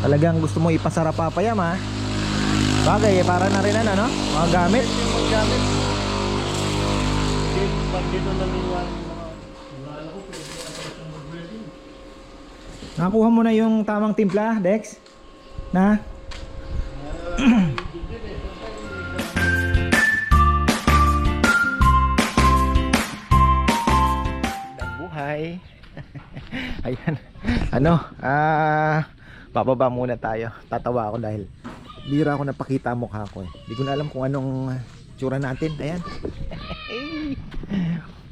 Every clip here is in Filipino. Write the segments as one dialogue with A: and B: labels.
A: Talagang gusto mo ipasara papayam ha. Bagay para na rin ano, mga gamit.
B: Mga gamit. Pag dito naniwala yung mga wala ko pwede na mag-breeding.
A: Nakakuha mo na yung tamang timpla, Dex? Na? Buhay. Ayan. Ano? Bababa muna tayo. Tatawa ako dahil bira ako napakita mukha ko eh. Hindi ko na alam kung anong tsura natin. Ayan.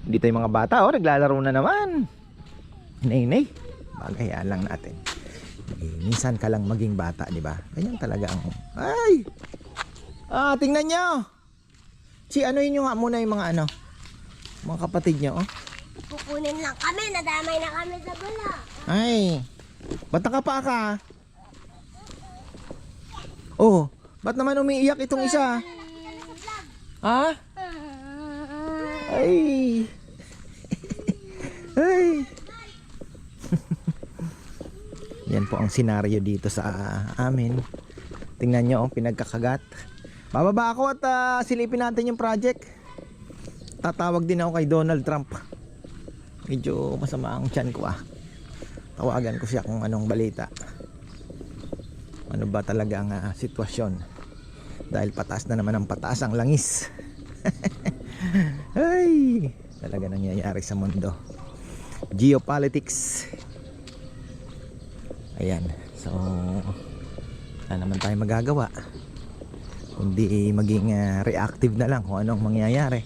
A: Hindi tayo mga bata oh, naglalaro na naman. Nay. Bagayan lang natin. Minsan ka lang maging bata, di ba? Ganyan talaga ang... Ay! Tingnan nyo! Ano yun yung nga muna yung mga ano? Mga kapatid nyo, oh.
C: Kukunin lang kami, nadamay na kami sa bula.
A: Ay! Ba't nakapa ka? Oh, ba't naman umiiyak itong isa? Ha? Ay! Ay! Yan po ang senaryo dito sa amin. Tingnan nyo, oh, pinagkakagat. Bababa ako at silipin natin yung project. Tatawag din ako kay Donald Trump. Medyo masama ang tiyan ko Tawagan ko siya kung anong balita. Ano ba talaga ang sitwasyon. Dahil pataas na naman ang pataas ang langis. Ay, talaga nangyayari sa mundo. Geopolitics. Ayan. So wala naman tayo magagawa kundi maging reactive na lang kung anong mangyayari.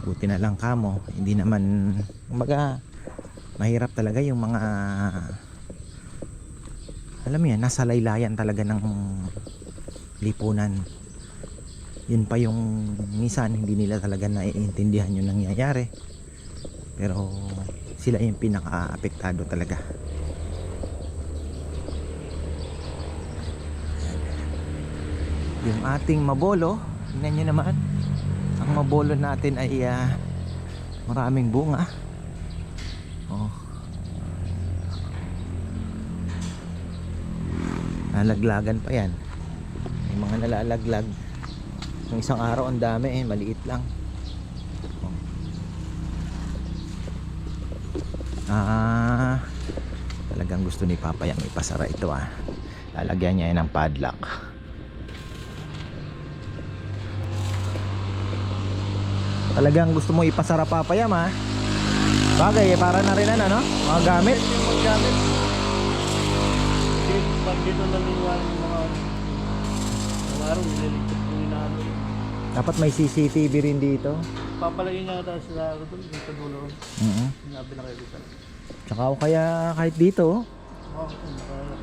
A: Buti na lang kamo, hindi naman kumbaga mahirap talaga yung mga alam mo yan, nasa laylayan talaga ng lipunan. Yun pa yung minsan hindi nila talaga naiintindihan yung nangyayari. Pero sila yung pinaka-apektado talaga. Yung ating mabolo, tingnan nyo naman. Ang mabolo natin ay maraming bunga. Oh. Nalaglagan pa yan. May mga nalalaglag. Yung isang araw ang dami maliit lang. Talagang gusto ni Papa yung ipasara ito lalagyan niya yan ng padlock. Talagang gusto mo ipasara Papa yan bagay para na rin ano, mga gamit.
B: Mga gamit. Pag dito naniwala yung mga araw nililigtas ko inaano yun.
A: Dapat may CCTV rin dito.
B: Papalagay nga tayo sa doon, sa dulo. Sinabi na kayo dito.
A: Tsaka o kaya kahit dito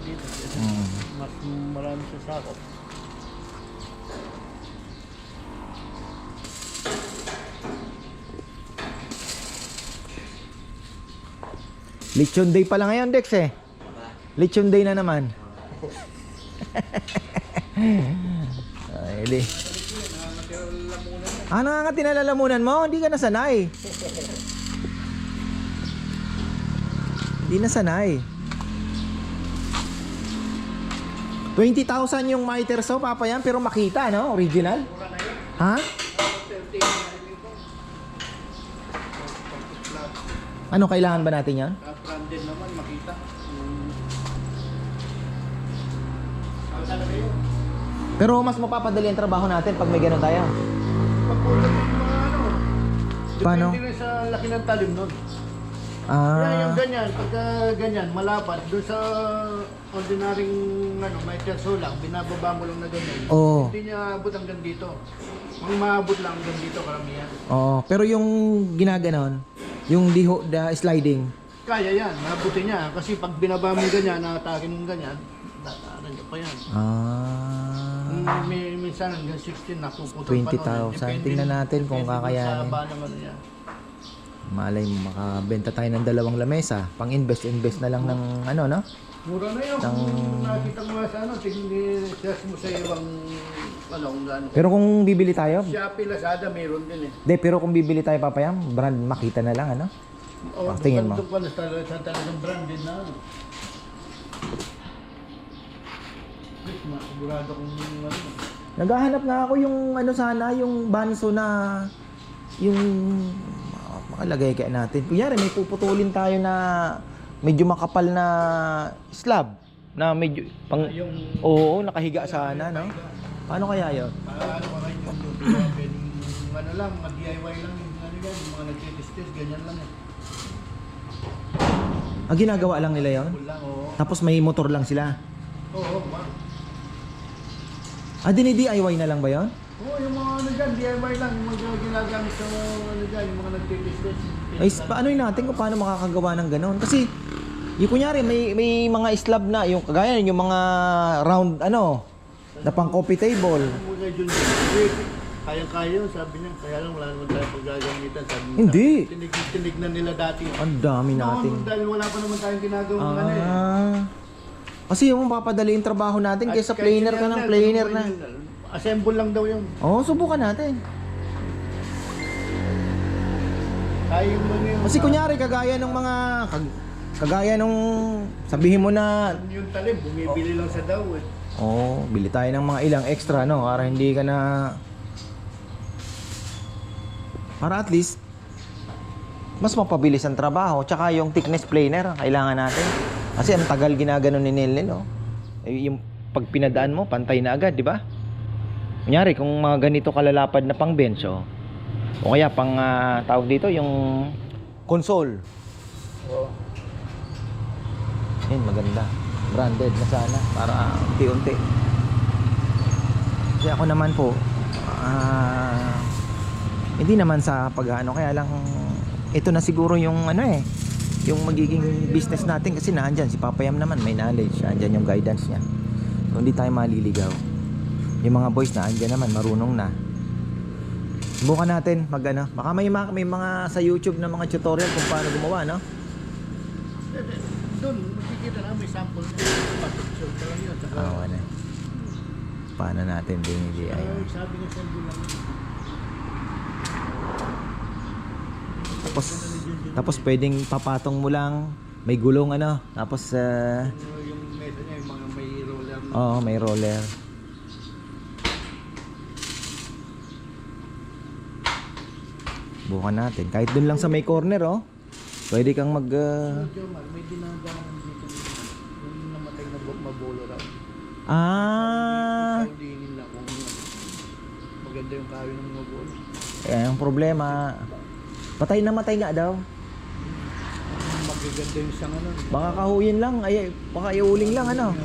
B: Dito. Mas marami sa sakop.
A: Lechon day pala ngayon, Dex Lechon day na naman. Ay, di. Ano nga tinalalamunan mo? Hindi ka nasanay. Hindi nasanay. 20,000 yung miter so Papa yan, pero makita no? Original? Ha? Ano kailangan ba natin yan?
B: Branded naman makita.
A: Pero mas mapapadali ang trabaho natin pag may ganun tayo.
B: Pagkulat yung mga ano.
A: Paano?
B: Depende rin sa laki ng talim nun. Kaya yung ganyan, pagka ganyan, malapad, doon sa ordinaryong may terso lang, binababa mo lang na ganyan.
A: Oo.
B: Hindi niya abot hanggang dito. Ang maabot lang hanggang dito karamihan.
A: Oo, pero yung ginaganon, yung sliding.
B: Kaya yan, mabuti niya. Kasi pag binaba mo ganyan, nakatakin mo ganyan, tataaran niya pa yan. Minsan hanggang 16 napuputol pa nun.
A: 20,000. Tingnan natin kung kakayanin.
B: Sa haba naman niya.
A: Malay mo makabenta tayo ng 2 lamesa. Pang-invest na lang ng ano, no?
B: Mura na yun. Kung nakita mo sa ano, tignan mo sa ibang kung gano'n.
A: Pero kung bibili tayo,
B: Shopee, Lazada, mayroon din
A: pero kung bibili tayo Papayam, brand makita na lang, ano?
B: Oh,
A: tingin mo.
B: Doon pala sa talagang branded na ano. Sigurado kung ano.
A: Naghahanap nga ako yung ano sana, yung banso na yung makalagay kaya natin. Kunyari may puputulin tayo na medyo makapal na slab na medyo pang
B: Yung
A: oo, nakahiga sana, no? Paano kaya 'yon?
B: ano ba kayo yung ano lang, mga DIY lang yung ano yan, yung mga nagtitis-tis, ganyan lang eh.
A: Ginagawa lang nila 'yon?
B: Full lang, oo.
A: Tapos may motor lang sila.
B: Oo,
A: Dini-DIY na lang ba 'yon?
B: Oo, yung mga ano dyan, DIY lang, yung mga ginagamit sa ano dyan, yung mga nagtitis-tis.
A: Ay, paano natin kung paano makakagawa ng gano'n? Kasi, yung kunyari, may mga slab na, yung kagaya, yung mga round, ano, na pang coffee table.
B: Mga dyan, kayang-kaya yun, sabi niya. Kaya lang wala naman tayo paggagamitan. Sabi niya,
A: Hindi.
B: Tinignan nila dati.
A: Ang dami natin.
B: Noon, dahil wala pa naman tayong ginagawang ano eh.
A: Kasi yung papadali yung trabaho natin kaysa planer ka ng planer na.
B: Assemble lang daw yung
A: Oo, subukan natin.
B: kaya yung mga yung,
A: Kasi kunyari, kagaya ng mga, kagaya nung, sabihin mo na,
B: yung talim, bumibili lang sa daw eh.
A: oh, bili tayo ng mga ilang extra, no? Para hindi ka na, para at least, mas mapabilis ang trabaho. Tsaka yung thickness planer, kailangan natin. Kasi ang tagal ginaganon ni Nel, no? Yung pag pinadaan mo, pantay na agad, di ba? Kunyari, kung mga ganito kalalapad na pang bench, o kaya pang tawag dito, yung console.
B: Oo.
A: Yan, maganda. Branded na sana, para unti-unti. Kasi ako naman po, hindi naman sa pag-ano, kaya lang, ito na siguro yung ano eh, yung magiging business natin kasi naandyan, si Papa Yam naman, may knowledge, naandyan yung guidance niya. So, hindi tayo maliligaw. Yung mga boys na andyan naman, marunong na. Subukan natin mag ano. Baka may mga sa YouTube na mga tutorial kung paano gumawa, no?
B: Doon, makikita na may sample na pag-show ka lang yun. Saka,
A: Ano. Paano natin binili ay.
B: sabi niya sa lang.
A: Tapos pwedeng papatong mo lang, may gulong ano, tapos
B: Yung mesa niya, yung mga may roller.
A: oo, may roller. Bukan natin. Kahit dun lang sa may corner, oh. Pwede kang mag
B: Jomar, may dinadaanan dito yung namatay na mabolo raw. Saudinin lang kung maganda yung kayo ng mabolo.
A: ang problema. Patay na matay nga daw.
B: Magaganda yung isang ano.
A: Baka kahuyin lang, ay baka iuling lang ano.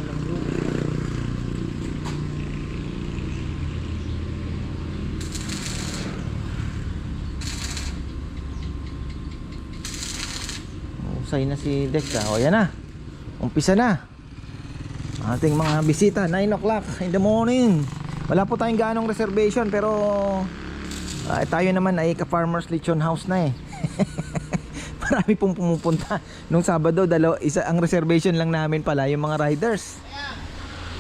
A: Usay na si Dex ah. O yan na. Umpisa na. Ating mga bisita 9 o'clock in the morning. Wala po tayong ganong reservation pero tayo naman ay ka-farmers lechon house na eh. Marami pong pumupunta. Nung Sabado, isa ang reservation lang namin pala yung mga riders.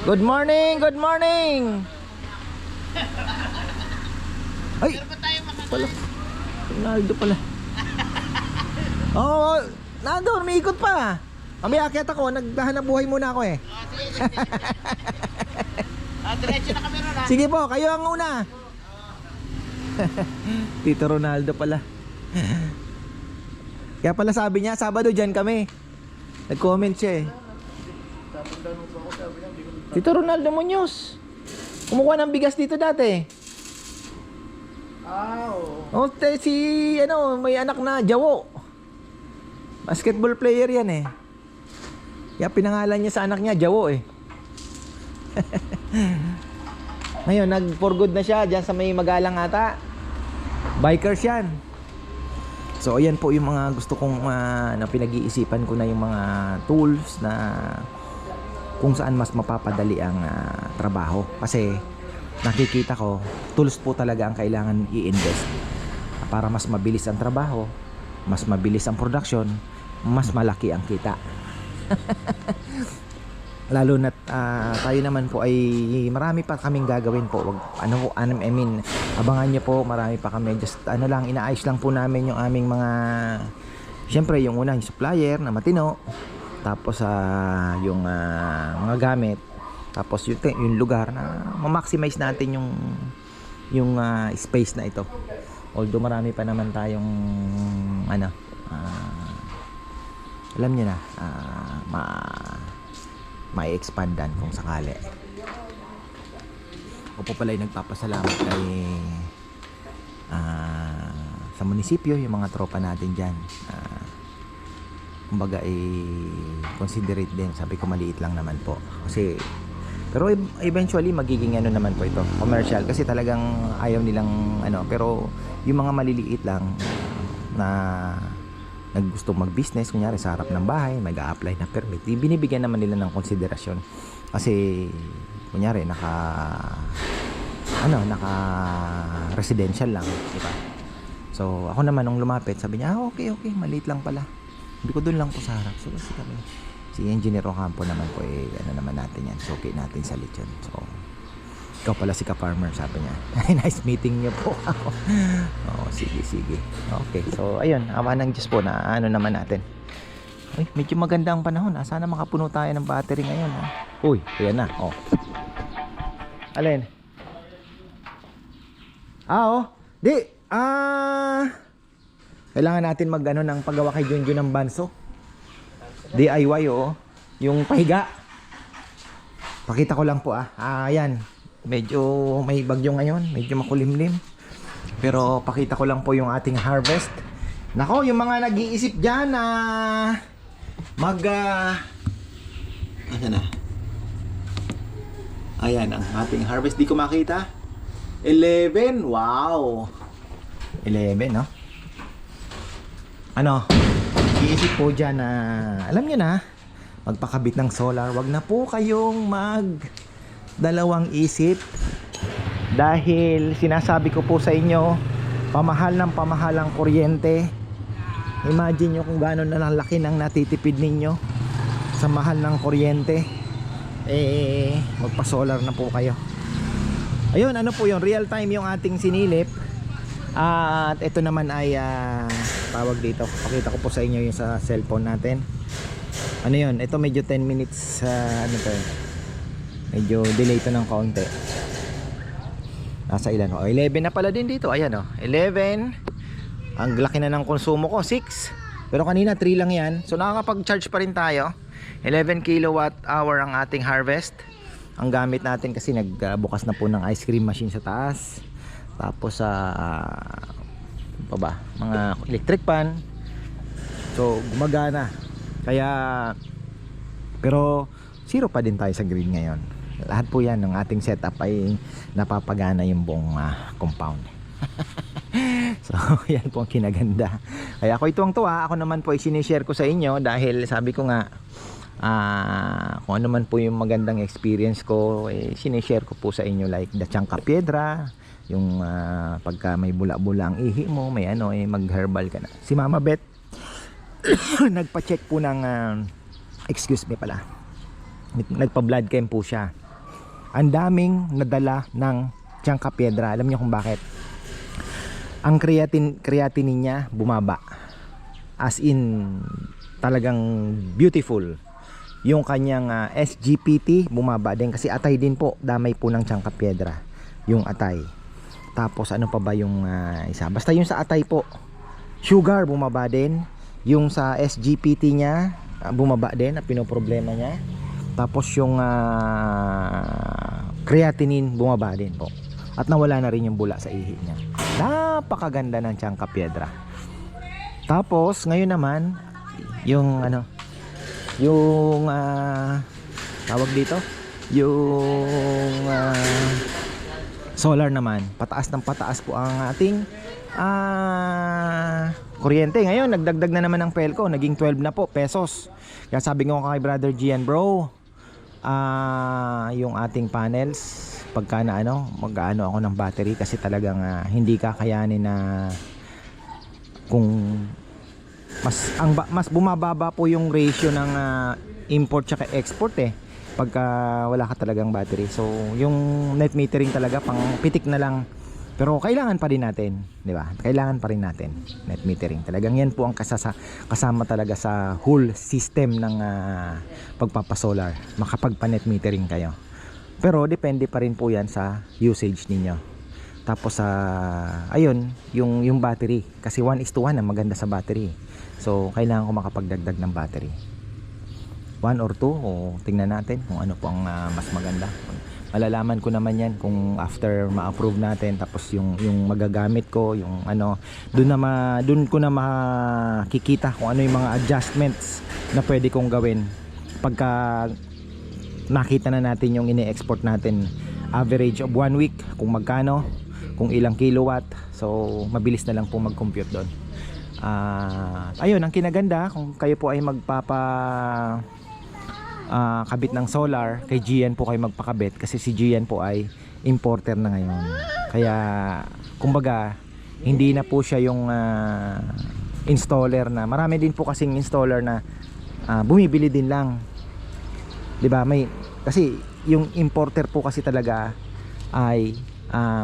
A: Good morning, good morning. Ay, pala. Ronaldo pala. Oh, nandun, may ikot pa. Mamaya akit ako, naghahanap buhay muna ako eh.
B: Diretso na kami ron ha.
A: Sige po, kayo ang una. Tito Ronaldo pala. Kaya pala sabi niya, Sabado dyan kami. Nag-comment siya eh. Tito Ronaldo Muñoz. Kumukuha ng bigas dito dati.
B: Oo.
A: Si ano, may anak na Jawo. Basketball player yan eh. Kaya pinangalan niya sa anak niya Jawo eh. Ngayon, nag-for good na siya dyan sa may Magalang ata. Bikers yan. So, ayan po yung mga gusto kong na pinag-iisipan ko na yung mga tools na kung saan mas mapapadali ang trabaho. Kasi nakikita ko, tools po talaga ang kailangan i-invest para mas mabilis ang trabaho, mas mabilis ang production, mas malaki ang kita. Lalo na tayo naman po ay marami pa kaming gagawin po. Abangan niyo po, marami pa kami. Just ano lang, inaayos lang po namin yung aming mga Siyempre yung una yung supplier na matino, tapos yung mga gamit, tapos yung lugar na ma-maximize natin yung space na ito. Although marami pa naman tayong alam niyo na, ma-expandan kung sakali. Ako po pala ay nagpapasalamat kay sa munisipyo, yung mga tropa natin dyan. Kumbaga considerate din. Sabi ko maliit lang naman po kasi, pero eventually magiging naman po ito, commercial, kasi talagang ayaw nilang pero yung mga maliliit lang na naggusto mag-business, kunyari sa harap ng bahay, mag-a-apply na permit, binibigyan naman nila ng konsiderasyon. Kasi kunyari naka residential lang, diba? So ako naman nung lumapit, sabi niya, okay, maliit lang pala. Hindi ko doon lang po sa harap. So kasi kami, si Engineer Ocampo naman po, naman natin yan. So okay natin sa lechon. So ikaw pala si ka-farmer, sabi niya. Nice meeting niyo po ako. Sige. Okay, so ayun, awa ng Diyos po na naman natin. Uy, medyo maganda ang panahon. Sana makapuno tayo ng battery ngayon. Uy, ayan na. Alin? Kailangan natin ng paggawa kay Junjun ng banso. DIY, yung pahiga. Pakita ko lang po ayan. Medyo may bagyo ngayon, medyo makulimlim. Pero pakita ko lang po yung ating harvest. Nako, yung mga nag-iisip diyan na ayan ang ating harvest. Di ko makita. 11, wow. 11, no? Iisip po dyan na, alam nyo na, magpakabit ng solar. Wag na po kayong dalawang isip. Dahil sinasabi ko po sa inyo, pamahal ang kuryente. Imagine nyo kung gano'n na laki ng natitipid ninyo sa mahal ng kuryente. Magpa-solar na po kayo. Ayun, po yung real time yung ating sinilip. At ito naman ay tawag dito. Pakita ko po sa inyo yung sa cellphone natin. Yun, ito medyo 10 minutes medyo delay to ng kaunti. Nasa ilan 11 na pala din dito. Ayan 11. Ang laki na ng konsumo ko, 6. Pero kanina 3 lang yan. So nakakapag-charge pa rin tayo. 11 kilowatt hour ang ating harvest. Ang gamit natin kasi nagbukas na po ng ice cream machine sa taas. Tapos mga electric pan. So gumagana. Kaya pero zero pa din tayo sa green ngayon. Lahat po yan ng ating setup ay napapagana yung buong compound. So yan po ang kinaganda. Kaya ako tuwang-tuwa. Ako naman po ay sinishare ko sa inyo dahil sabi ko nga kung ano man po yung magandang experience ko, sinishare ko po sa inyo, like the Changka Piedra, yung pagka may bula-bula ang ihi mo, may mag-herbal ka na. Si Mama Beth nagpa-check po ng nagpa-blood chem po siya. Ang daming nadala ng Changka Piedra. Alam niyo kung bakit? Ang creatinine niya bumaba. As in talagang beautiful. Yung kanyang SGPT bumaba din kasi atay din po, damay po ng Changka Piedra yung atay. Tapos ano pa ba yung isa? Basta yung sa atay po, sugar bumaba din. Yung sa SGPT niya bumaba din, na pinoproblema niya. Tapos yung creatinine bumaba din po. At nawala na rin yung bula sa ihi niya. Napakaganda ng Changka Piedra. Tapos ngayon naman yung tawag dito, yung solar naman, pataas ng pataas po ang ating kuryente. Ngayon nagdagdag na naman ng Pelco, naging 12 na po pesos. Kaya sabi ko kay Brother Gian, bro, yung ating panels, pagka na mag-aano ako ng battery kasi talagang hindi kakayanin na kung mas bumababa po yung ratio ng import tsaka export pagka wala ka talagang battery. So yung net metering talaga pang pitik na lang Pero kailangan pa rin natin, di ba? Kailangan pa rin natin net metering. Talagang yan po ang kasama talaga sa whole system ng pagpapasolar. Makapagpa-net metering kayo. Pero depende pa rin po yan sa usage ninyo. Tapos ayun, yung battery. Kasi 1:1 ang maganda sa battery. So kailangan ko makapagdagdag ng battery. 1 or 2 o tingnan natin kung ano po ang mas maganda. Malalaman ko naman yan kung after ma-approve natin, tapos yung magagamit ko, yung ano, doon ko na makikita kung ano yung mga adjustments na pwede kong gawin pagka nakita na natin yung ini-export natin average of 1 week, kung magkano, kung ilang kilowatt. So mabilis na lang po mag-compute doon. Ayun, ang kinaganda kung kayo po ay kabit ng solar, kay GN po kayo magpakabit, kasi si GN po ay importer na ngayon. Kaya kumbaga hindi na po siya yung installer na marami din po kasing installer na bumibili din lang, 'di ba? May kasi yung importer po kasi talaga ay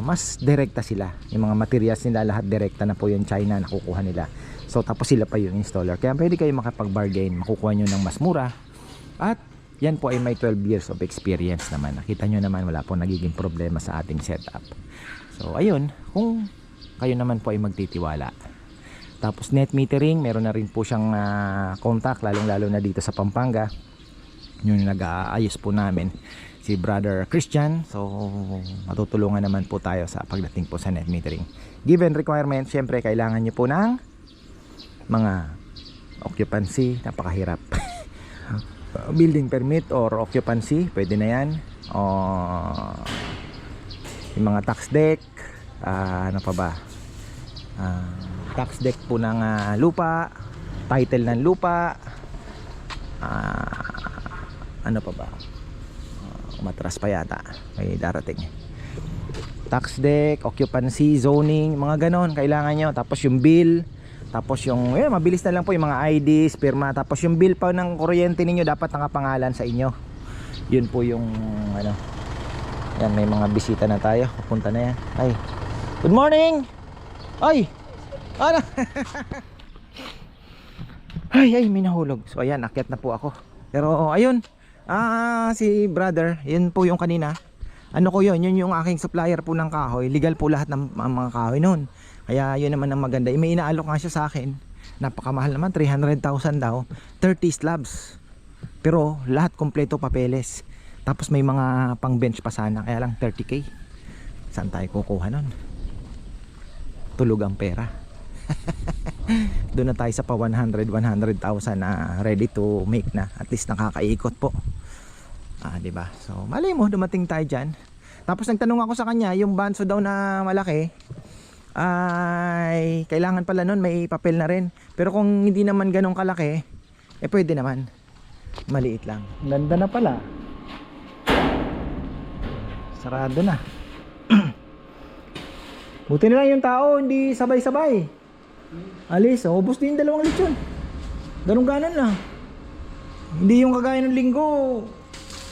A: mas direkta sila, yung mga materials nila lahat direkta na po yung China nakukuha nila. So tapos sila pa yung installer, kaya pwede kayo makapag-bargain, makukuha nyo ng mas mura. At yan po ay may 12 years of experience naman. Nakita nyo naman wala po nagiging problema sa ating setup. So ayun, kung kayo naman po ay magtitiwala. Tapos net metering, meron na rin po siyang contact, lalong-lalo na dito sa Pampanga. Yung nag-aayos po namin, si Brother Christian. So matutulungan naman po tayo sa pagdating po sa net metering. Given requirement, syempre kailangan nyo po ng mga occupancy, napakahirap. Building permit or occupancy, pwede na yan. Yung mga tax deck, ano pa ba, tax deck po ng lupa, title ng lupa, ano pa ba, umatras pa yata, may darating. Tax deck, occupancy, zoning, mga ganon kailangan nyo. Tapos yung bill, tapos yung mabilis na lang po yung mga IDs, pirma. Tapos yung bill pa ng kuryente ninyo dapat nakapangalan sa inyo. Yun po yung ano. Yan, may mga bisita na tayo. Pupunta na yan. Ay, good morning. Ay, ano? ay, may nahulog. So ayan, akyat na po ako. Pero ayun, si brother, yun po yung kanina. Ano ko yun yung aking supplier po ng kahoy. Legal po lahat ng mga kahoy noon. Kaya yun naman ang maganda. May inaalok nga siya sa akin. Napakamahal naman, 300,000 daw. 30 slabs. Pero lahat kompleto papeles. Tapos may mga pang bench pa sana. Kaya lang 30k. Saan tayo kukuha nun? Tulog ang pera. Doon na tayo sa pa 100,000 na ready to make na. At least nakakaikot po. Diba? So malay mo, dumating tayo dyan. Tapos nagtanong ako sa kanya, yung banso daw na malaki ay kailangan pala nun may papel na rin. Pero kung hindi naman ganong kalaki, pwede naman maliit lang. Ganda na pala, sarado na. Buti na lang yung tao hindi sabay-sabay alis. Ubos din 2 lechon, ganun ganon lang. Hindi yung kagaya ng linggo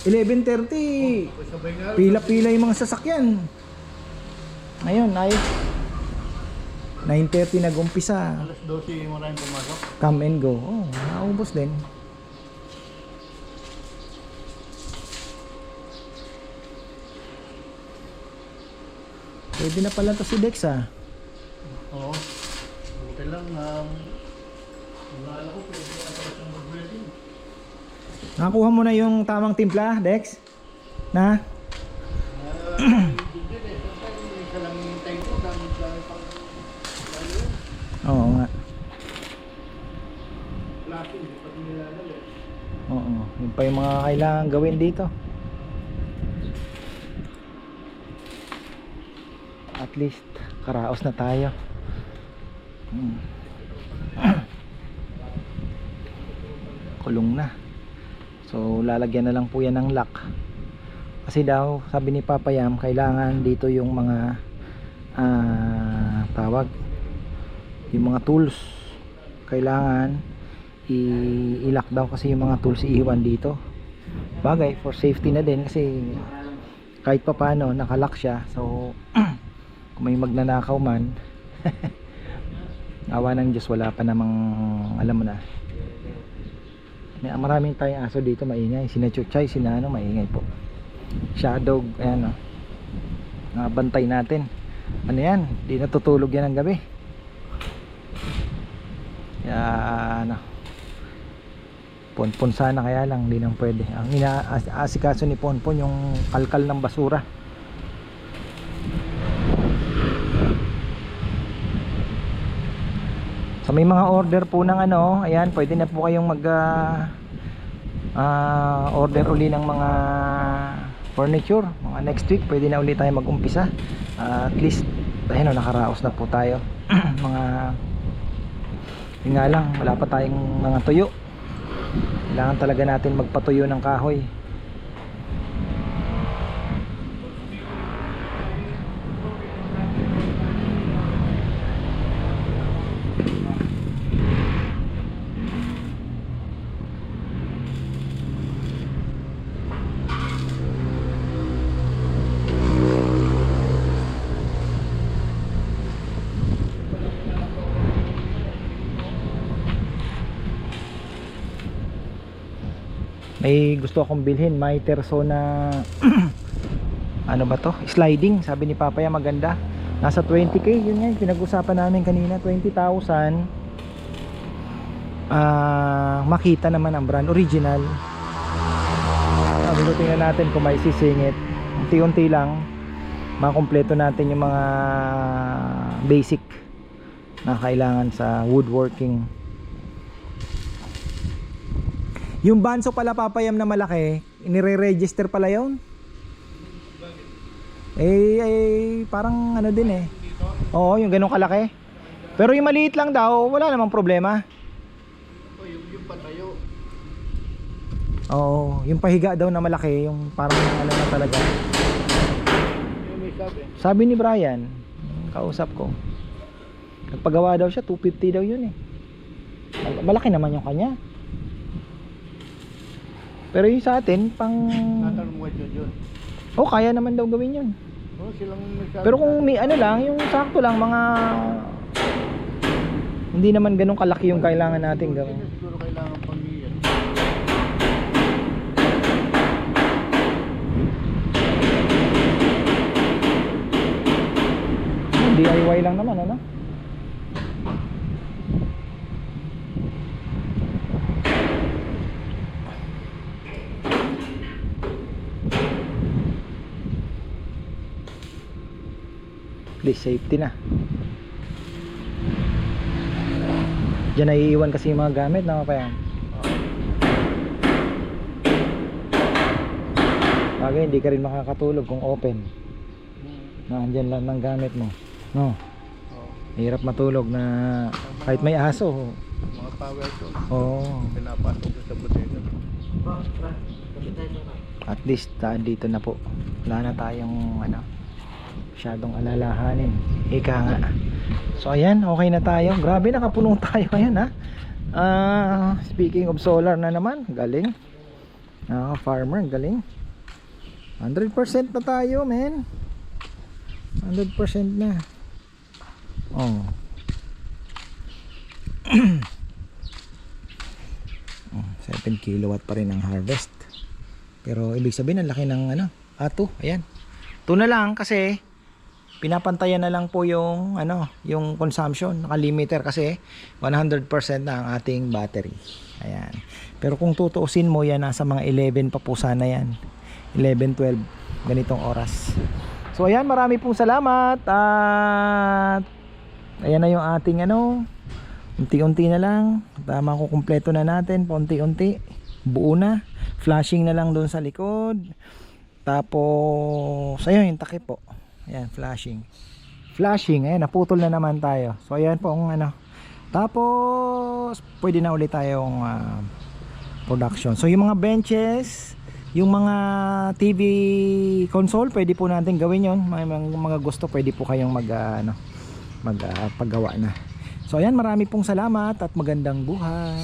A: 11:30 pila-pila yung mga sasakyan. Ngayon ay 9:30 nag-umpisa.
B: Alas 12 mo rin pumasok.
A: Come and go. Naubos din. Pwede na pala to si Dex
B: Oo. Buti lang wala ko pwede na pala siyang mag-welding.
A: Nakuha mo na yung tamang timpla, Dex? Na? Oo nga. Oo, yun pa yung mga kailangan gawin dito. At least karaos na tayo. Kulong na. So lalagyan na lang po yan ng lock. Kasi daw sabi ni Papa Yam, kailangan dito yung mga tawag, yung mga tools kailangan i-lock daw, kasi yung mga tools iiwan dito. Bagay for safety na din, kasi kahit pa paano nakalock siya. So kung may magnanakaw man. Awa ng Diyos, wala pa namang, alam mo na, maraming tayong aso dito maingay. Sina Chuchay, sina ano, maingay po. Shadow, ayan o, bantay natin. Ano yan, di natutulog yan ng gabi. Kaya ano, Ponpon sana, kaya lang hindi nang pwede. Ang inaasikaso ni Ponpon yung kalkal ng basura. So may mga order po ng ano, ayan, pwede na po kayong mag order uli ng mga furniture. Mga next week pwede na uli tayo mag-umpisa. At least ayun, nakaraos na po tayo. Mga yun nga lang, wala pa tayong mga tuyo. Kailangan talaga natin magpatuyo ng kahoy. May gusto akong bilhin, may terso na ano ba to? Sliding, sabi ni Papaya maganda. Nasa 20k, yun nga, pinag-usapan namin kanina, 20,000. Makita naman ang brand, original. Tingnan natin kung may sisingit. Unti-unti lang makumpleto natin yung mga basic na kailangan sa woodworking. Yung banso pala Papayam na malaki, inire-register pala yun. Parang ano din eh. Oo, yung ganun kalaki. Pero yung maliit lang daw, wala namang problema.
B: Yung patayo.
A: Oo, yung pahiga daw na malaki, yung parang ano na talaga.
B: Yung may sabi.
A: Sabi ni Brian, kausap ko, nagpagawa daw siya, 250 daw yun eh. Malaki naman yung kanya. Pero yung sa atin, pang...
B: Natanong mo yun.
A: Oh, kaya naman daw gawin yun.
B: Oh, silang nagsabi.
A: Pero kung may ano lang, yung sakto lang, mga... Hindi naman ganun kalaki yung kailangan natin gawin.
B: Siguro kailangan pang iyan.
A: DIY lang naman, ano? Please, safety na. Diyan naiiwan kasi yung mga gamit na Papayam. Bagay, hindi ka rin makakatulog kung open. Nandiyan lang ng gamit mo. No? Hirap matulog na kahit may aso.
B: Mga power tools.
A: Oo.
B: Pinapasok sa bodega.
A: At least dito na po. Wala na tayong ano, masyadong alalahanin. Ika nga. So ayan, okay na tayo. Grabe, nakapunong tayo. Ayan ha. Speaking of solar na naman, galing. Farmer, galing. 100% na tayo, men. 100% na. Oh. 7 kilowatt pa rin ang harvest. Pero ibig sabihin ang laki ng ano, ato, ayan. Ito na lang kasi pinapantayan na lang po yung ano, yung consumption, naka-limiter kasi 100% na ang ating battery. Ayan. Pero kung tutuusin mo yan, nasa mga 11 pa po sana yan. 11, 12 ganitong oras. So ayan, marami pong salamat at ayan na yung ating ano, unti-unti na lang, tama ko, kumpleto na natin, paunti-unti, buo na, flashing na lang doon sa likod, tapos ayun yung takip po, ayan, flashing, ayan, naputol na naman tayo. So ayan po ang ano, tapos pwede na ulit tayong production. So yung mga benches, yung mga TV console, pwede po natin gawin yon. Mga gusto, pwede po kayong magpagawa na. So ayan, marami pong salamat at magandang buhay.